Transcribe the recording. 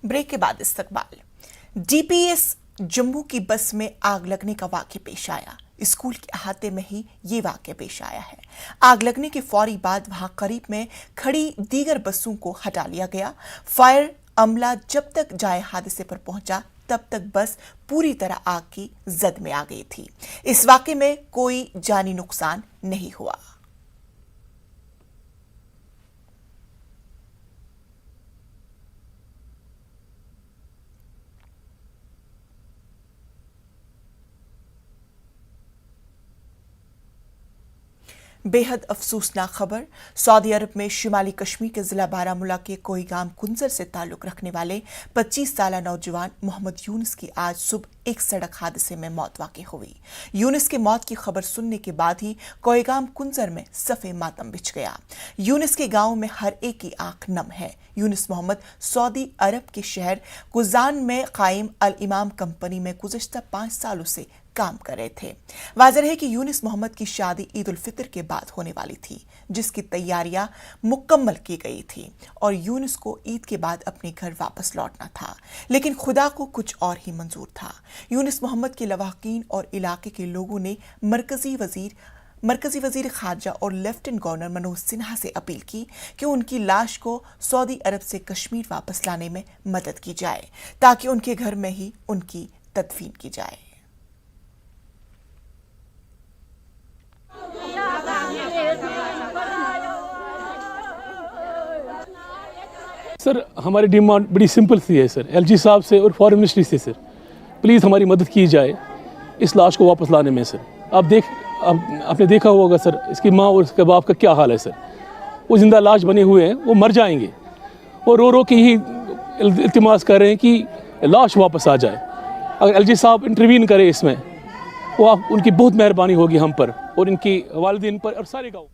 Break के बाद इस्तकबाल। डीपीएस जम्मू की बस में आग लगने का वाकया पेश आया। स्कूल के अहाते में ही ये वाकया पेश आया है। आग लगने के फौरी बाद वहां करीब में खड़ी दीगर बसों को हटा लिया गया। फायर अमला जब तक जाए हादसे पर पहुंचा तब तक बस पूरी तरह आग की जद में आ गई थी। इस वाकये में कोई जानी नुकसान नहीं हुआ। बेहद अफसोसनाक खबर। सऊदी अरब में शिमाली कश्मीर के जिला बारामूला के कोईगाम कुंजर से ताल्लुक रखने वाले 25 साल नौजवान मोहम्मद यूनुस की आज सुबह एक सड़क हादसे में मौत वाक़ई हुई। यूनुस की मौत की खबर सुनने के बाद ही कोईगाम कुंजर में सफ़े मातम बिछ गया। यूनुस के गांव में हर एक की आंख नम है। यूनुस मोहम्मद सऊदी अरब के शहर गुजान में कायम अल इमाम कंपनी में गुज़श्ता 5 सालों से काम कर रहे थे। वाज़ेह है कि यूनुस मोहम्मद की शादी ईद उल फितर के बाद होने वाली थी, जिसकी तैयारियां मुकम्मल की गई थी और यूनुस को ईद के बाद अपने घर वापस लौटना था, लेकिन खुदा को कुछ और ही मंजूर था। यूनुस मोहम्मद के लवाहकीन और इलाके के लोगों ने मरकजी वजीर खारजा और लेफ्टिनेंट गवर्नर मनोज सिन्हा से अपील की कि उनकी लाश को सऊदी अरब से कश्मीर वापस लाने में मदद की जाए ताकि उनके घर में ही उनकी तदफीन की जाए। सर, हमारी डिमांड बड़ी सिंपल सी है सर, एलजी साहब से और फॉरेन मिनिस्ट्री से सर, प्लीज़ हमारी मदद की जाए इस लाश को वापस लाने में सर। आपने देखा होगा सर, इसकी माँ और इसके बाप का क्या हाल है सर। वो जिंदा लाश बने हुए हैं, वो मर जाएंगे और रो रो के ही इल्तिमास कर रहे हैं कि लाश वापस आ जाए। अगर एलजी साहब इंटरवीन करें इसमें, वो उनकी बहुत मेहरबानी होगी हम पर और इनकी वालिदैन पर और सारे गाँव।